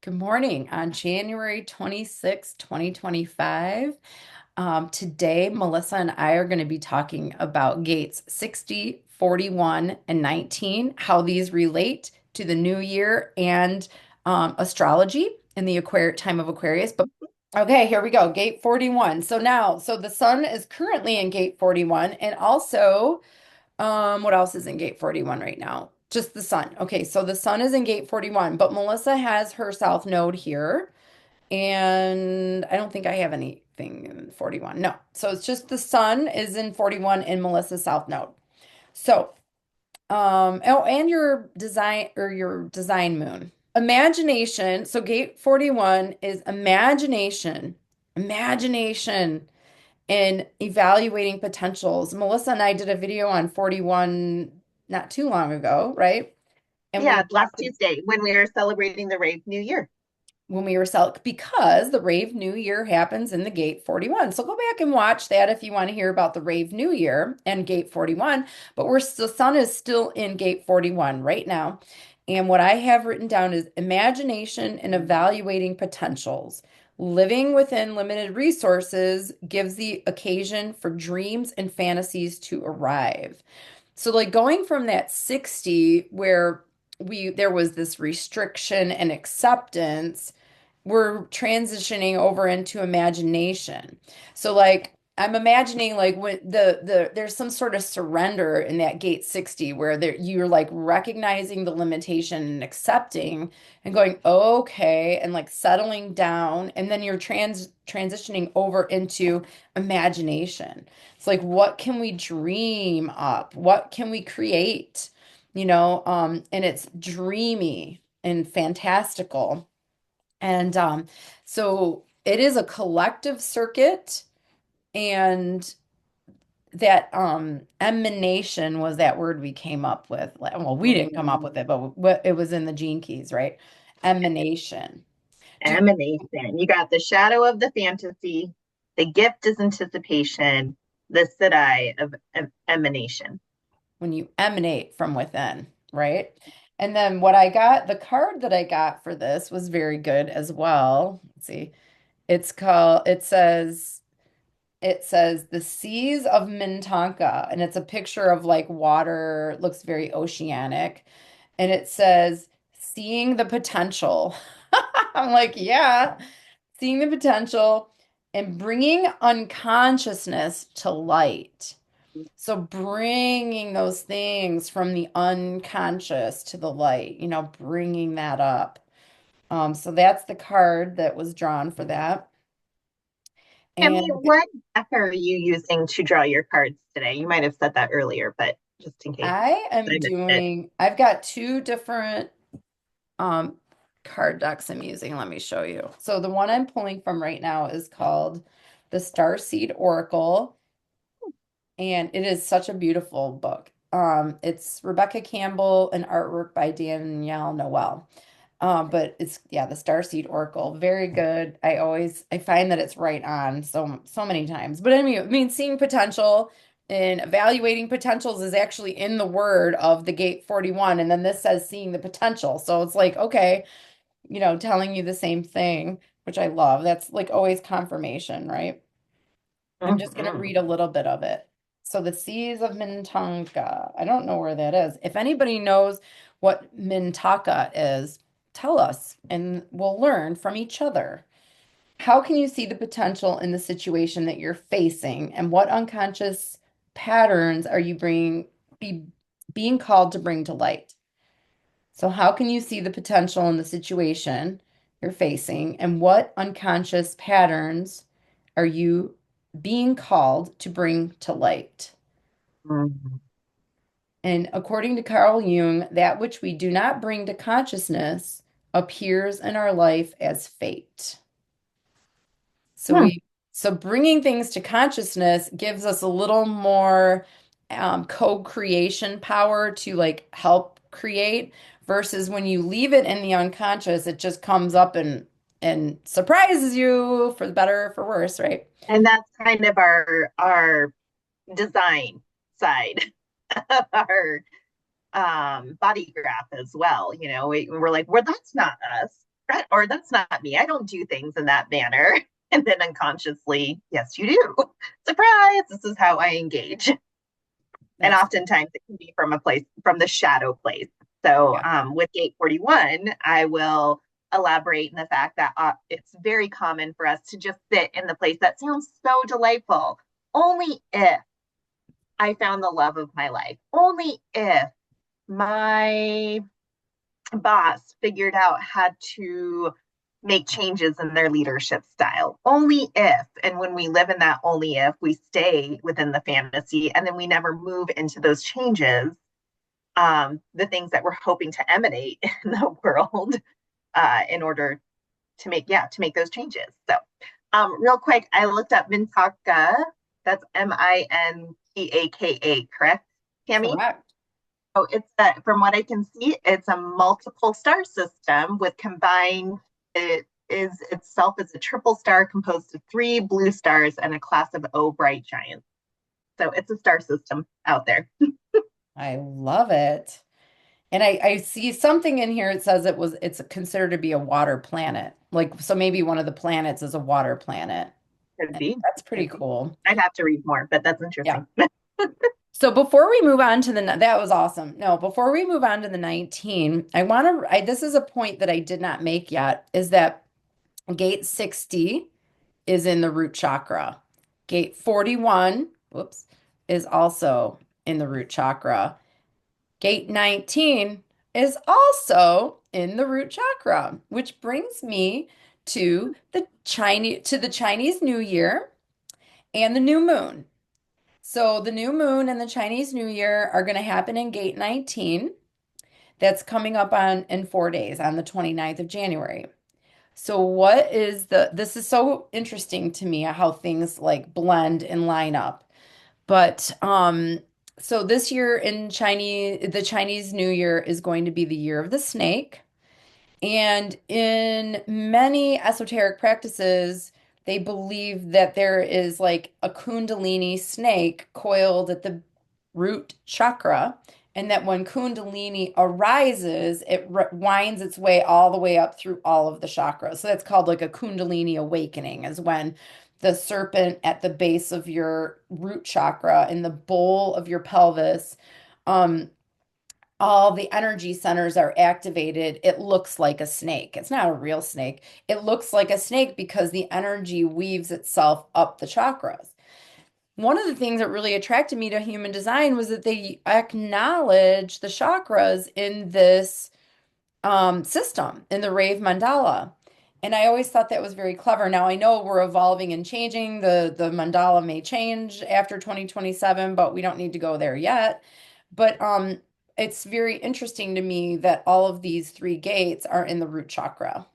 Good morning on January 26, 2025. Today, Melissa and I are going to be talking about gates 60, 41, and 19, how these relate to the new year and astrology in the time of Aquarius. But okay, here we go. Gate 41. So the sun is currently in gate 41, and also what else is in gate 41 right now? Just the sun. Okay, so the sun is in gate 41, but Melissa has her south node here, and I don't think I have anything in 41. No. So it's just the sun is in 41 in Melissa's south node. So, oh, and your design moon. Imagination. So gate 41 is imagination. Imagination and evaluating potentials. Melissa and I did a video on 41 not too long ago, right? And we Yeah, last talked Tuesday when we were celebrating the Rave New Year. when we were because the Rave New Year happens in the Gate 41. So go back and watch that if you want to hear about the Rave New Year and Gate 41. But the sun is still in Gate 41 right now. And what I have written down is imagination and evaluating potentials. Living within limited resources gives the occasion for dreams and fantasies to arrive. So like going from that 60 where we there was this restriction and acceptance, we're transitioning over into imagination. So like I'm imagining like when there's some sort of surrender in that gate 60 where you're like recognizing the limitation and accepting and going okay and like settling down, and then you're transitioning over into imagination. It's like, what can we dream up? What can we create? And it's dreamy and fantastical. And so it is a collective circuit, and that emanation was that word we came up with. Well, we didn't come up with it, but it was in the gene keys, right? Emanation. Do Emanation. You got the shadow of the fantasy, the gift is anticipation, the siddhi of emanation. when you emanate from within, right? And then what I got, the card that I got for this was very good as well. Let's see. It says the seas of Mintanka, and it's a picture of like water, it looks very oceanic. And it says seeing the potential. I'm like, yeah, seeing the potential and bringing unconsciousness to light. So bringing those things from the unconscious to the light, bringing that up. So that's the card that was drawn for that. Tammy, And what deck are you using to draw your cards today? You might have said that earlier, but just in case I missed it. I've got two different um card decks I'm using. Let me show you. So the one I'm pulling from right now is called the Starseed Oracle, and it is such a beautiful book. It's Rebecca Campbell and artwork by Danielle Noel. But it's yeah, the Starseed Oracle, very good. I find that it's right on so many times. But anyway, I mean, seeing potential and evaluating potentials is actually in the word of the Gate 41, and then this says seeing the potential. So it's like, okay, telling you the same thing, which I love. That's like always confirmation, right? I'm just going to Mhm. read a little bit of it. So the Seas of Mintanka. I don't know where that is. If anybody knows what Mintaka is, tell us and we'll learn from each other. How can you see the potential in the situation that you're facing, and what unconscious patterns are you being called to bring to light? So how can you see the potential in the situation you're facing, and what unconscious patterns are you being called to bring to light? Mhm. And according to Carl Jung, that which we do not bring to consciousness appears in our life as fate. So Hmm. bringing things to consciousness gives us a little more co-creation power to like help create, versus when you leave it in the unconscious, it just comes up and surprises you for the better or for worse, right? And that's kind of our design side of our body graph as well. We're like, well, that's not us. or that's not me. I don't do things in that manner. And then unconsciously, yes, you do. Surprise, this is how I engage. And That's oftentimes it can be from a place, from the shadow place. So yeah. with gate 41, I will elaborate in the fact that it's very common for us to just sit in the place that sounds so delightful. Only if I found the love of my life, only if my boss figured out how to make changes in their leadership style. Only if, and when we live in that only if, we stay within the fantasy and then we never move into those changes, the things that we're hoping to emanate in the world in order to make those changes. So, real quick, I looked up Mintaka. That's Mintaka, correct, Tammy? Correct. So from what I can see, it's a multiple star system with combined, it is itself as a triple star composed of three blue stars and a class of O bright giants. So it's a star system out there. I love it. And I see something in here. It says it's considered to be a water planet. Like, so maybe one of the planets is a water planet. Could be. That's pretty Could be. cool. I'd have to read more, but that's Yeah. interesting. So before we move on to that was awesome. No, before we move on to the 19, this is a point that I did not make yet, is that gate 60 is in the root chakra. Gate 41, whoops, is also in the root chakra. Gate 19 is also in the root chakra, which brings me to the Chinese New Year and the new moon. So the new moon and the Chinese New Year are going to happen in gate 19. That's coming up on in 4 days on the 29th of January. So this is so interesting to me how things like blend and line up. But so this year in Chinese, the Chinese New Year is going to be the year of the snake. And in many esoteric practices, they believe that there is like a Kundalini snake coiled at the root chakra, and that when Kundalini arises, it winds its way all the way up through all of the chakras. So that's called like a Kundalini awakening, is when the serpent at the base of your root chakra in the bowl of your pelvis, um, all the energy centers are activated. It looks like a snake. It's not a real snake. It looks like a snake because the energy weaves itself up the chakras. One of the things that really attracted me to human design was that they acknowledge the chakras in this system, in the Rave mandala. And I always thought that was very clever. Now I know we're evolving and changing. The mandala may change after 2027, but we don't need to go there yet. But it's very interesting to me that all of these three gates are in the root chakra.